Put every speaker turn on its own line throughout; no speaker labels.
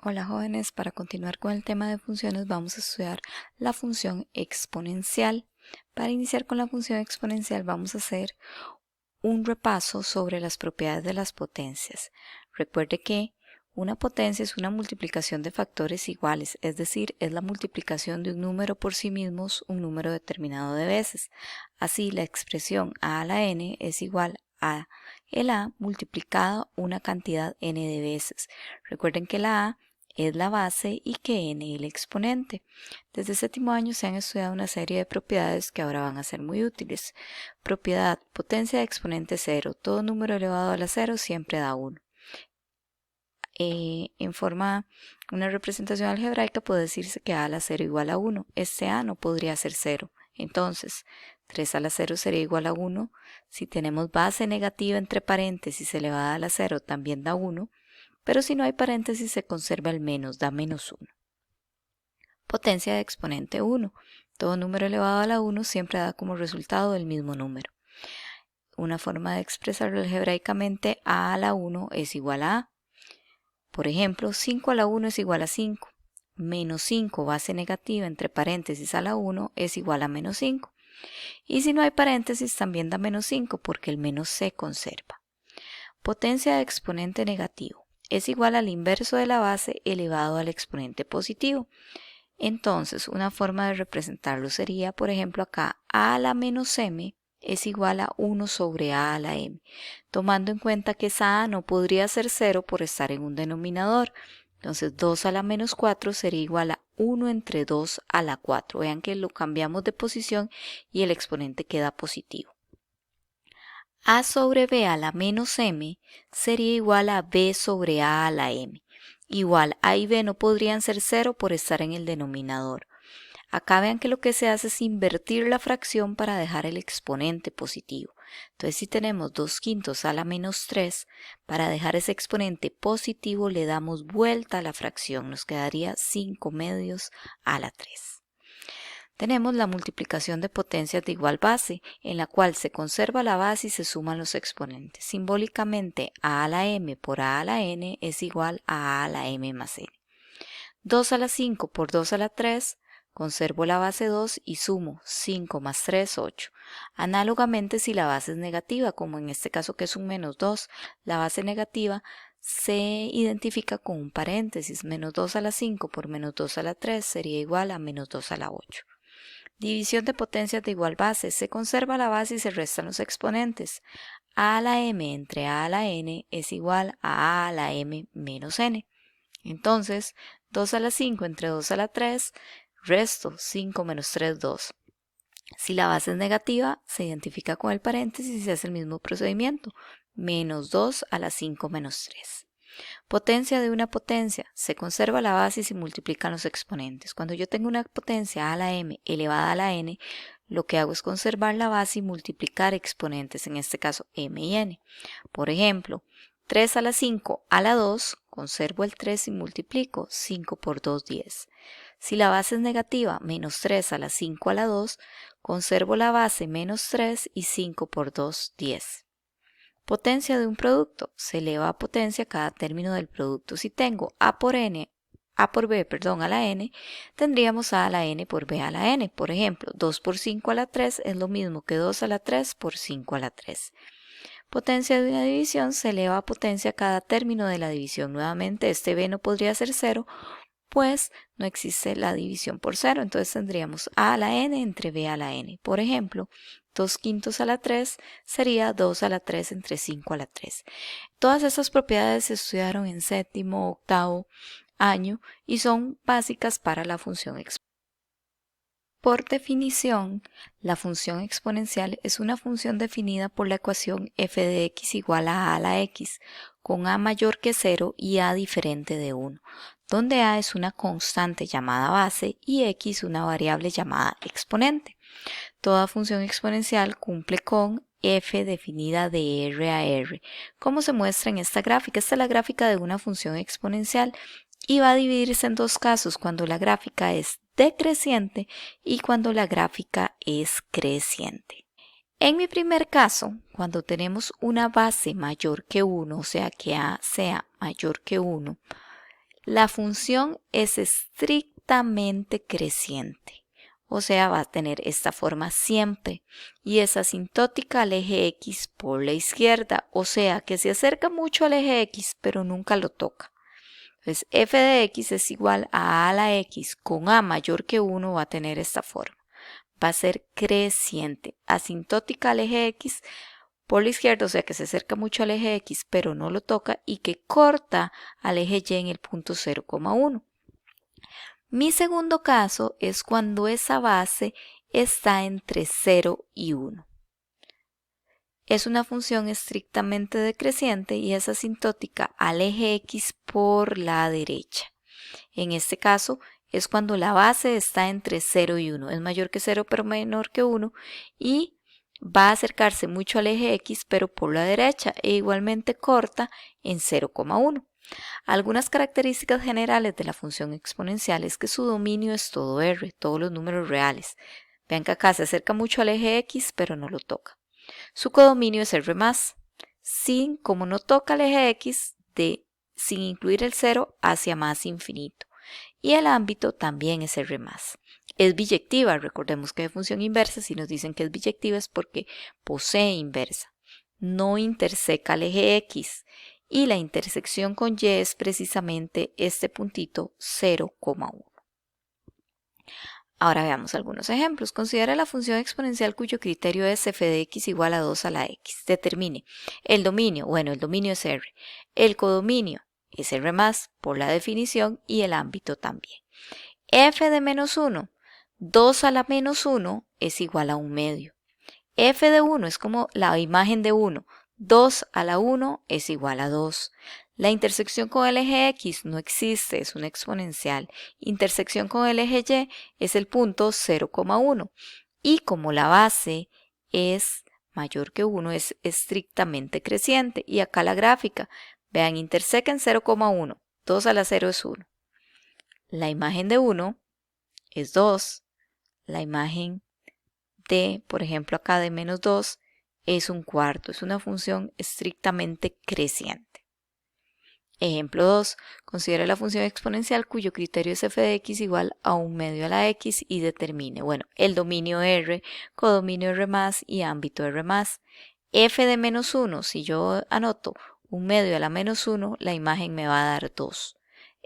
Hola jóvenes, para continuar con el tema de funciones vamos a estudiar la función exponencial. Para iniciar con la función exponencial vamos a hacer un repaso sobre las propiedades de las potencias. Recuerde que una potencia es una multiplicación de factores iguales, es decir, es la multiplicación de un número por sí mismos un número determinado de veces. Así, la expresión a la n es igual a el a multiplicado una cantidad n de veces. Recuerden que la a es la base y que n el exponente. Desde séptimo año se han estudiado una serie de propiedades que ahora van a ser muy útiles. Propiedad: potencia de exponente 0. Todo número elevado a la 0 siempre da 1. En forma, una representación algebraica puede decirse que a la 0 igual a 1. Este a no podría ser 0. Entonces, 3 a la 0 sería igual a 1. Si tenemos base negativa entre paréntesis elevada a la 0 también da 1. Pero si no hay paréntesis se conserva el menos, da menos 1. Potencia de exponente 1. Todo número elevado a la 1 siempre da como resultado el mismo número. Una forma de expresarlo algebraicamente: a la 1 es igual a a. Por ejemplo, 5 a la 1 es igual a 5. Menos 5 base negativa entre paréntesis a la 1 es igual a menos 5. Y si no hay paréntesis también da menos 5 porque el menos se conserva. Potencia de exponente negativo es igual al inverso de la base elevado al exponente positivo. Entonces, una forma de representarlo sería, por ejemplo, acá a la menos m es igual a 1 sobre a la m, tomando en cuenta que esa a no podría ser 0 por estar en un denominador. Entonces 2 a la menos 4 sería igual a 1 entre 2 a la 4. Vean que lo cambiamos de posición y el exponente queda positivo. A sobre b a la menos m sería igual a b sobre a la m. Igual, a y b no podrían ser 0 por estar en el denominador. Acá vean que lo que se hace es invertir la fracción para dejar el exponente positivo. Entonces, si tenemos 2 quintos a la menos 3, para dejar ese exponente positivo le damos vuelta a la fracción. Nos quedaría 5 medios a la 3. Tenemos la multiplicación de potencias de igual base, en la cual se conserva la base y se suman los exponentes. Simbólicamente, a la m por a la n es igual a la m más n. 2 a la 5 por 2 a la 3, conservo la base 2 y sumo 5 más 3, 8. Análogamente, si la base es negativa, como en este caso que es un menos 2, la base negativa se identifica con un paréntesis. Menos 2 a la 5 por menos 2 a la 3 sería igual a menos 2 a la 8. División de potencias de igual base. Se conserva la base y se restan los exponentes. A a la m entre a a la n es igual a la m menos n. Entonces, 2 a la 5 entre 2 a la 3, resto 5 menos 3, 2. Si la base es negativa, se identifica con el paréntesis y se hace el mismo procedimiento. Menos 2 a la 5 menos 3. Potencia de una potencia. Se conserva la base y se multiplican los exponentes. Cuando yo tengo una potencia a la m elevada a la n, lo que hago es conservar la base y multiplicar exponentes, en este caso m y n. Por ejemplo, 3 a la 5 a la 2, conservo el 3 y multiplico. 5 por 2, 10. Si la base es negativa, menos 3 a la 5 a la 2, conservo la base menos 3 y 5 por 2, 10. Potencia de un producto. Se eleva a potencia cada término del producto. Si tengo a por b, a la n, tendríamos a la n por b a la n. Por ejemplo, 2 por 5 a la 3 es lo mismo que 2 a la 3 por 5 a la 3. Potencia de una división. Se eleva a potencia cada término de la división. Nuevamente, este b no podría ser 0, pues no existe la división por 0. Entonces tendríamos a la n entre b a la n. Por ejemplo, 2 quintos a la 3 sería 2 a la 3 entre 5 a la 3. Todas estas propiedades se estudiaron en séptimo, octavo año y son básicas para la función exponencial. Por definición, la función exponencial es una función definida por la ecuación f de x igual a la x, con a mayor que 0 y a diferente de 1, donde a es una constante llamada base y x una variable llamada exponente. Toda función exponencial cumple con f definida de r a r, como se muestra en esta gráfica. Esta es la gráfica de una función exponencial y va a dividirse en dos casos: cuando la gráfica es decreciente y cuando la gráfica es creciente. En mi primer caso, cuando tenemos una base mayor que 1, o sea que a sea mayor que 1, La función es estrictamente creciente, o sea, va a tener esta forma siempre y es asintótica al eje X por la izquierda, o sea, que se acerca mucho al eje X, pero nunca lo toca. Entonces, f de x es igual a la x con a mayor que 1 va a tener esta forma. Va a ser creciente, asintótica al eje x por la izquierda, o sea que se acerca mucho al eje x pero no lo toca y que corta al eje y en el punto 0,1. Mi segundo caso es cuando esa base está entre 0 y 1. Es una función estrictamente decreciente y es asintótica al eje x por la derecha. En este caso es cuando la base está entre 0 y 1, es mayor que 0 pero menor que 1 y va a acercarse mucho al eje x pero por la derecha e igualmente corta en 0,1. Algunas características generales de la función exponencial es que su dominio es todo R, todos los números reales. Vean que acá se acerca mucho al eje x pero no lo toca. Su codominio es R+, como no toca el eje x, sin incluir el 0 hacia más infinito. Y el ámbito también es R+. Es biyectiva, recordemos que de función inversa, si nos dicen que es biyectiva es porque posee inversa. No interseca el eje x y la intersección con y es precisamente este puntito 0,1. Ahora veamos algunos ejemplos. Considera la función exponencial cuyo criterio es f de x igual a 2 a la x. Determine el dominio. Bueno, el dominio es R. El codominio es R+, por la definición, y el ámbito también. F de menos 1. 2 a la menos 1 es igual a 1 medio. F de 1 es como la imagen de 1. 2 a la 1 es igual a 2. La intersección con el eje x no existe, es una exponencial. Intersección con el eje y es el punto 0,1. Y como la base es mayor que 1, es estrictamente creciente. Y acá la gráfica, vean, interseca en 0,1. 2 a la 0 es 1. La imagen de 1 es 2. La imagen de, por ejemplo, acá de menos 2 es un cuarto. Es una función estrictamente creciente. Ejemplo 2. Considera la función exponencial cuyo criterio es f de x igual a 1 medio a la x y determine, bueno, el dominio R, codominio R+, y ámbito R+. F de menos 1, si yo anoto 1 medio a la menos 1, la imagen me va a dar 2.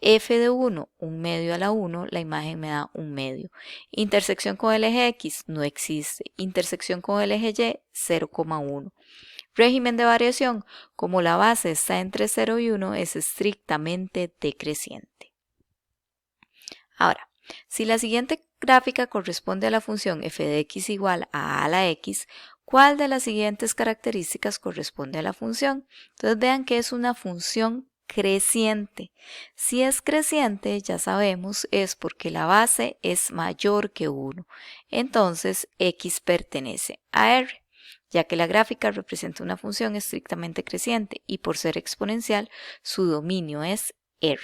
F de 1, 1 medio a la 1, la imagen me da 1 medio. Intersección con el eje x no existe. Intersección con el eje y, 0,1. Régimen de variación, como la base está entre 0 y 1, es estrictamente decreciente. Ahora, si la siguiente gráfica corresponde a la función f de x igual a la x, ¿cuál de las siguientes características corresponde a la función? Entonces vean que es una función creciente. Si es creciente, ya sabemos, es porque la base es mayor que 1. Entonces, x pertenece a R. Ya que la gráfica representa una función estrictamente creciente y por ser exponencial, su dominio es R.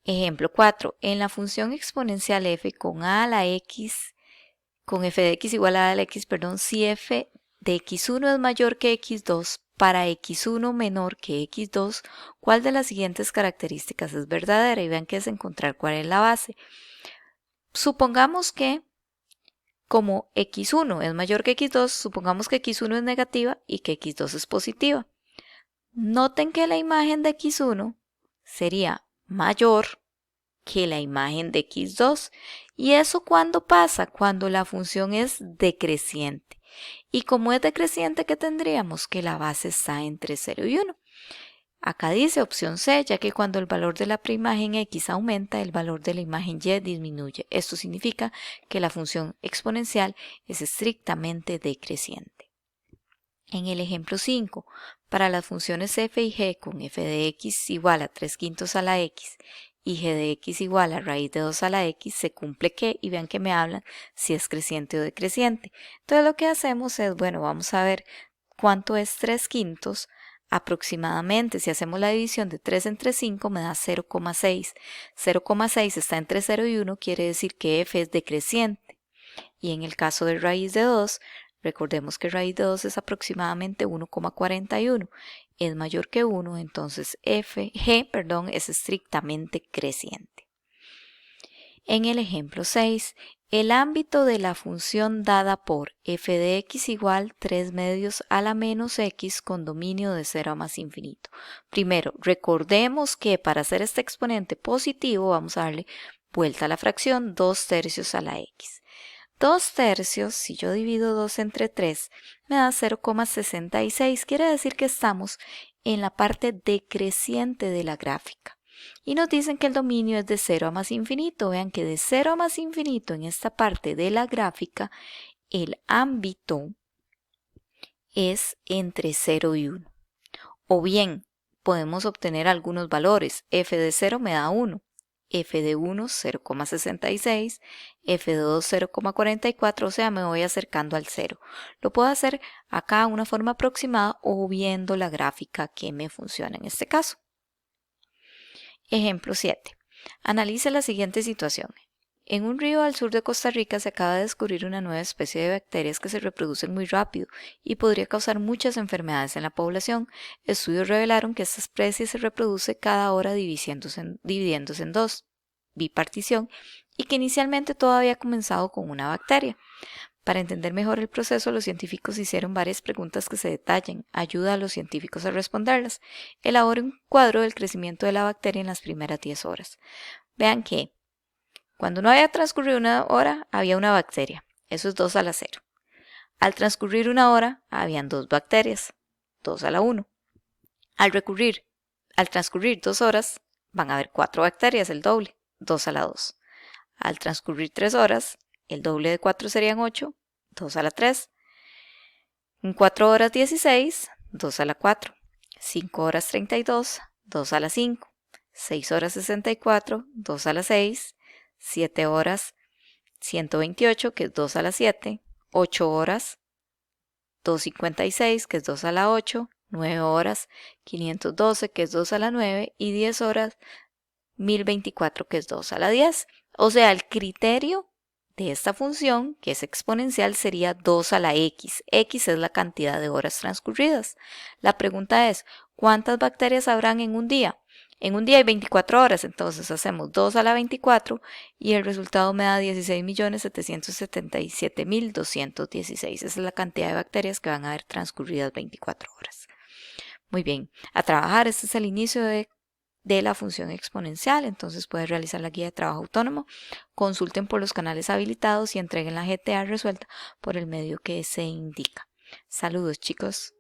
Ejemplo 4. En la función exponencial f con a a la x, con f de x igual a la x, si f de x1 es mayor que x2, para x1 menor que x2, ¿cuál de las siguientes características es verdadera? Y vean que es encontrar cuál es la base. Supongamos que como x1 es mayor que x2, supongamos que x1 es negativa y que x2 es positiva. Noten que la imagen de x1 sería mayor que la imagen de x2. ¿Y eso cuándo pasa? Cuando la función es decreciente. Y como es decreciente, ¿qué tendríamos? Que la base está entre 0 y 1. Acá dice opción C, ya que cuando el valor de la preimagen x aumenta, el valor de la imagen y disminuye. Esto significa que la función exponencial es estrictamente decreciente. En el ejemplo 5, para las funciones f y g con f de x igual a 3/5 a la x y g de x igual a raíz de 2 a la x, se cumple que, y vean que me hablan si es creciente o decreciente. Entonces lo que hacemos es, bueno, vamos a ver cuánto es 3/5. Aproximadamente, si hacemos la división de 3 entre 5 me da 0,6. 0,6 está entre 0 y 1, quiere decir que f es decreciente. Y en el caso de raíz de 2, Recordemos que raíz de 2 es aproximadamente 1,41. Es mayor que 1, entonces G es estrictamente creciente. En el ejemplo 6, el ámbito de la función dada por f de x igual 3 medios a la menos x con dominio de 0 a más infinito. Primero, recordemos que para hacer este exponente positivo vamos a darle vuelta a la fracción 2 tercios a la x. 2 tercios, si yo divido 2 entre 3, me da 0,66. Quiere decir que estamos en la parte decreciente de la gráfica. Y nos dicen que el dominio es de 0 a más infinito. Vean que de 0 a más infinito en esta parte de la gráfica, el ámbito es entre 0 y 1. O bien, podemos obtener algunos valores. F de 0 me da 1. F de 1, 0,66, F de 2, 0,44, o sea, me voy acercando al 0. Lo puedo hacer acá de una forma aproximada o viendo la gráfica que me funciona en este caso. Ejemplo 7. Analice la siguiente situación. En un río al sur de Costa Rica se acaba de descubrir una nueva especie de bacterias que se reproducen muy rápido y podría causar muchas enfermedades en la población. Estudios revelaron que esta especie se reproduce cada hora dividiéndose en dos, bipartición, y que inicialmente todo había comenzado con una bacteria. Para entender mejor el proceso, los científicos hicieron varias preguntas que se detallan. Ayuda a los científicos a responderlas. Elabore un cuadro del crecimiento de la bacteria en las primeras 10 horas. Vean que cuando no había transcurrido una hora, había una bacteria. Eso es 2 a la 0. Al transcurrir una hora, habían 2 bacterias. 2 a la 1. Al transcurrir 2 horas, van a haber 4 bacterias, el doble. 2 a la 2. Al transcurrir 3 horas, el doble de 4 serían 8. 2 a la 3. En 4 horas 16, 2 a la 4. 5 horas 32, 2 a la 5. 6 horas 64, 2 a la 6. 7 horas 128, que es 2 a la 7, 8 horas 256, que es 2 a la 8, 9 horas 512, que es 2 a la 9, y 10 horas 1024, que es 2 a la 10. O sea, el criterio de esta función, que es exponencial, sería 2 a la x. X es la cantidad de horas transcurridas. La pregunta es, ¿cuántas bacterias habrán en un día? En un día hay 24 horas, entonces hacemos 2 a la 24 y el resultado me da 16.777.216. Esa es la cantidad de bacterias que van a haber transcurridas 24 horas. Muy bien, a trabajar, este es el inicio de la función exponencial, entonces pueden realizar la guía de trabajo autónomo. Consulten por los canales habilitados y entreguen la GTA resuelta por el medio que se indica. Saludos, chicos.